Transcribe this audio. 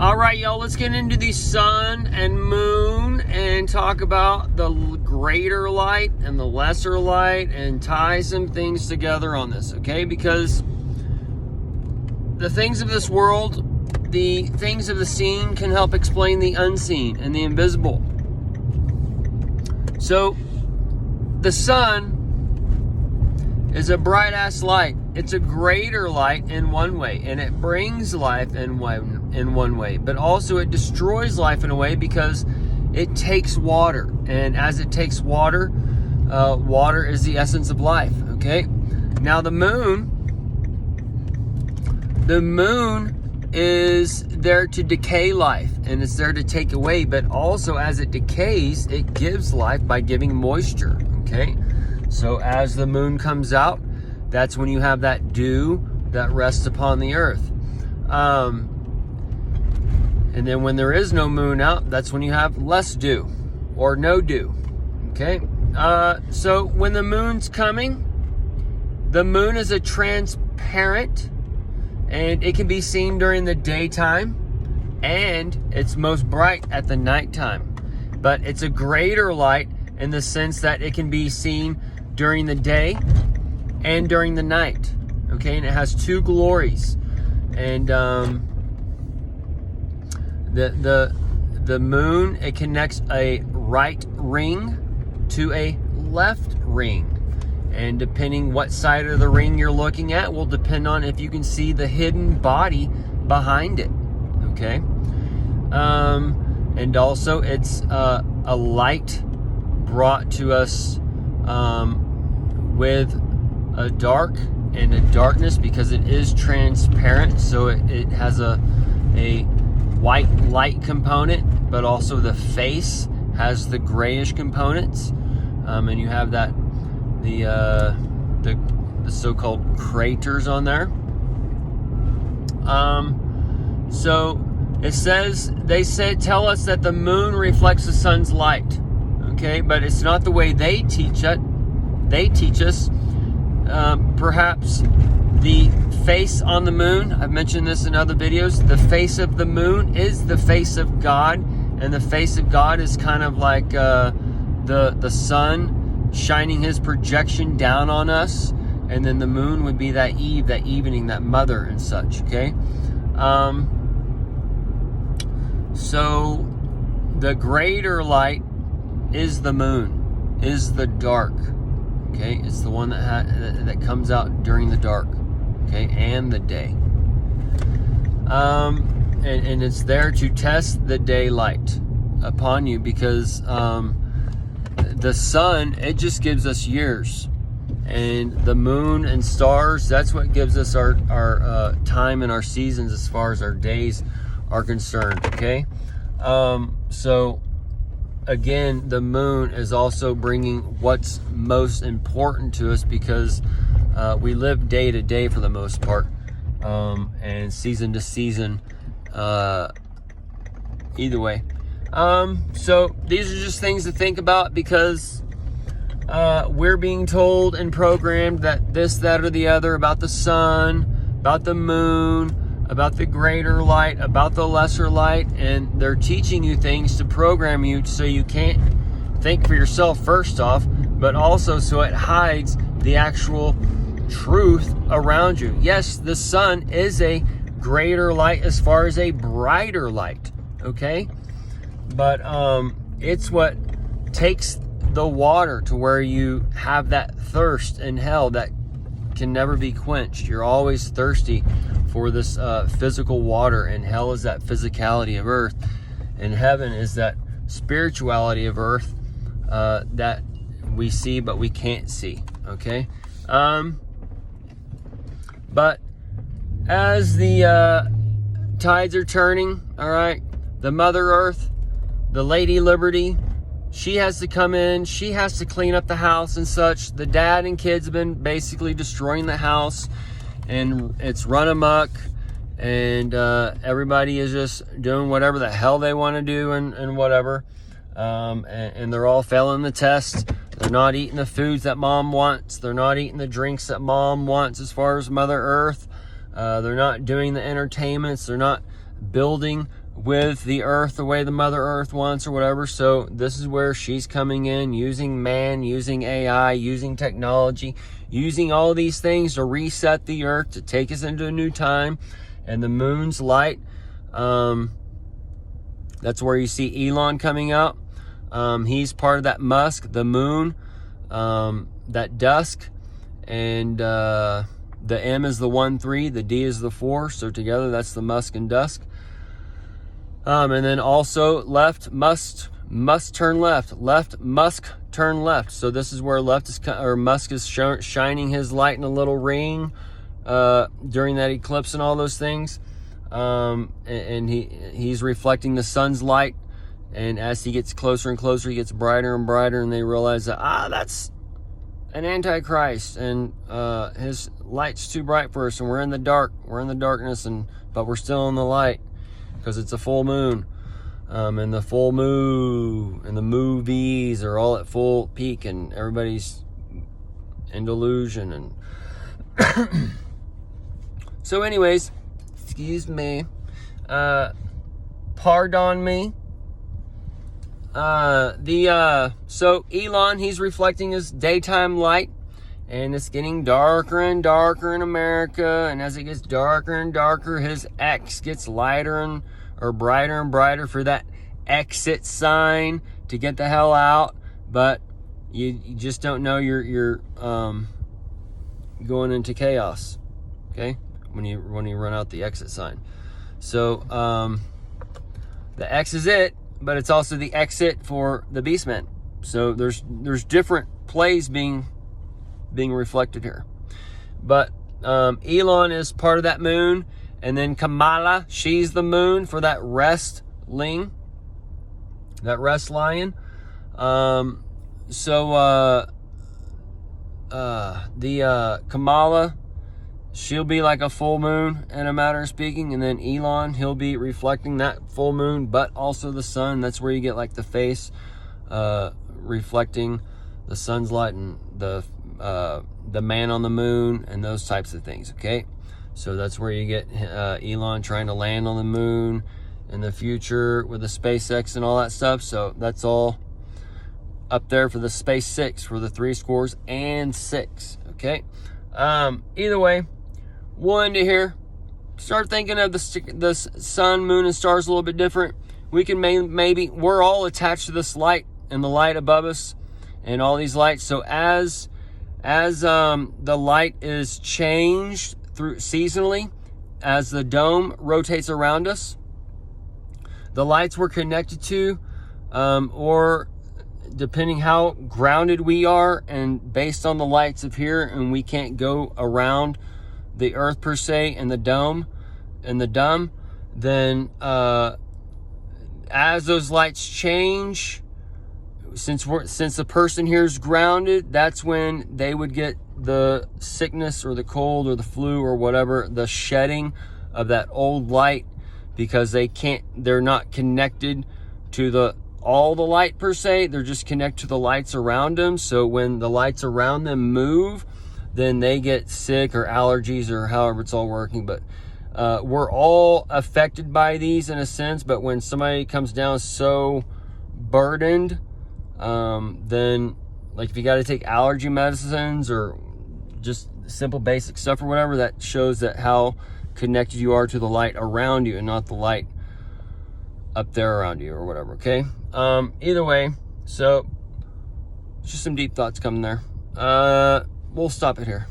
All right, y'all, let's get into the sun and moon and talk about the greater light and the lesser light and tie some things together on this, okay? Because the things of this world, the things of the seen can help explain the unseen and the invisible. So, the sun is a bright-ass light. It's a greater light in one way, and it brings life in one way, but also it destroys life in a way because it takes water, and as it takes water, water is the essence of life, okay? Now the moon is there to decay life, and it's there to take away, but also as it decays, it gives life by giving moisture, okay? So as the moon comes out, that's when you have that dew that rests upon the earth. And then when there is no moon out, that's when you have less dew or no dew, okay? So when the moon's coming, the moon is a transparent, and it can be seen during the daytime, and it's most bright at the nighttime. But it's a greater light in the sense that it can be seen during the day and during the night, okay? And it has two glories. And the moon, it connects a right ring to a left ring, and depending what side of the ring you're looking at will depend on if you can see the hidden body behind it, okay? And also it's a light brought to us with a dark and a darkness, because it is transparent, so it has a white light component, but also the face has the grayish components, and you have that the so-called craters on there. So it says, tell us that the moon reflects the sun's light, okay? But it's not the way they teach it. They teach us perhaps the face on the moon. I've mentioned this in other videos. The face of the moon is the face of God, and the face of God is kind of like the sun shining his projection down on us, and then the moon would be that Eve, that evening, that mother and such, okay? So the greater light is the moon, is the dark, okay? It's the one that comes out during the dark, okay, and the day. And it's there to test the daylight upon you, because the sun, it just gives us years, and the moon and stars, that's what gives us our time and our seasons as far as our days are concerned, okay? So again, the moon is also bringing what's most important to us, because we live day to day for the most part, and season to season, either way. So these are just things to think about, because we're being told and programmed that this, that, or the other about the sun, about the moon, about the greater light, about the lesser light, and they're teaching you things to program you so you can't think for yourself first off, but also so it hides the actual truth around you. Yes, the sun is a greater light as far as a brighter light, okay? But it's what takes the water to where you have that thirst in hell that can never be quenched. You're always thirsty for this physical water, and hell is that physicality of earth, and heaven is that spirituality of earth that we see but we can't see, okay? But as the tides are turning, all right, the Mother Earth, the Lady Liberty, she has to come in, she has to clean up the house and such. The dad and kids have been basically destroying the house, and it's run amok, and everybody is just doing whatever the hell they want to do, and whatever, and they're all failing the test. They're not eating the foods that mom wants. They're not eating the drinks that mom wants as far as Mother Earth. They're not doing the entertainments. They're not building with the earth the way the Mother Earth wants or whatever. So this is where she's coming in, using man, using AI, using technology, using all these things to reset the earth, to take us into a new time. And the moon's light, that's where you see Elon coming out. He's part of that musk, the moon, that dusk, and the M is the 1-3, the D is the 4, so together that's the musk and dusk. And then also left must turn left, musk turn left. So this is where Musk is shining his light in a little ring during that eclipse and all those things. And he's reflecting the sun's light, and as he gets closer and closer, he gets brighter and brighter, and they realize that that's an antichrist, and his light's too bright for us, and we're in the darkness, but we're still in the light because it's a full moon. And the full moon and the movies are all at full peak, and everybody's in delusion. And so anyways, excuse me, pardon me. So Elon, he's reflecting his daytime light, and it's getting darker and darker in America. And as it gets darker and darker, his X gets lighter or brighter and brighter for that exit sign to get the hell out. But you just don't know you're going into chaos. Okay, when you run out the exit sign. So the X is it, but it's also the exit for the Beastmen. So there's different plays being reflected here. But Elon is part of that moon, and then Kamala, she's the moon for that rest lion. The Kamala, she'll be like a full moon in a matter of speaking, and then Elon, he'll be reflecting that full moon, but also the sun. That's where you get like the face reflecting the sun's light, and the man on the moon and those types of things. Okay, so that's where you get Elon trying to land on the moon in the future with the SpaceX and all that stuff. So that's all up there for the Space 6, for the 76. Okay, either way, one to here, start thinking of the sun, moon, and stars a little bit different. We can maybe we're all attached to this light and the light above us and all these lights. So as the light is changed through seasonally, as the dome rotates around us, the lights we're connected to, or depending how grounded we are, and based on the lights of here, and we can't go around the earth per se and the dome then as those lights change, since the person here is grounded, that's when they would get the sickness or the cold or the flu or whatever, the shedding of that old light, because they're not connected to all the light per se. They're just connected to the lights around them. So when the lights around them move, then they get sick or allergies or however it's all working. But we're all affected by these in a sense. But when somebody comes down so burdened, then like if you got to take allergy medicines or just simple basic stuff or whatever, that shows that how connected you are to the light around you and not the light up there around you or whatever. Okay, either way, so just some deep thoughts coming there. We'll stop it here.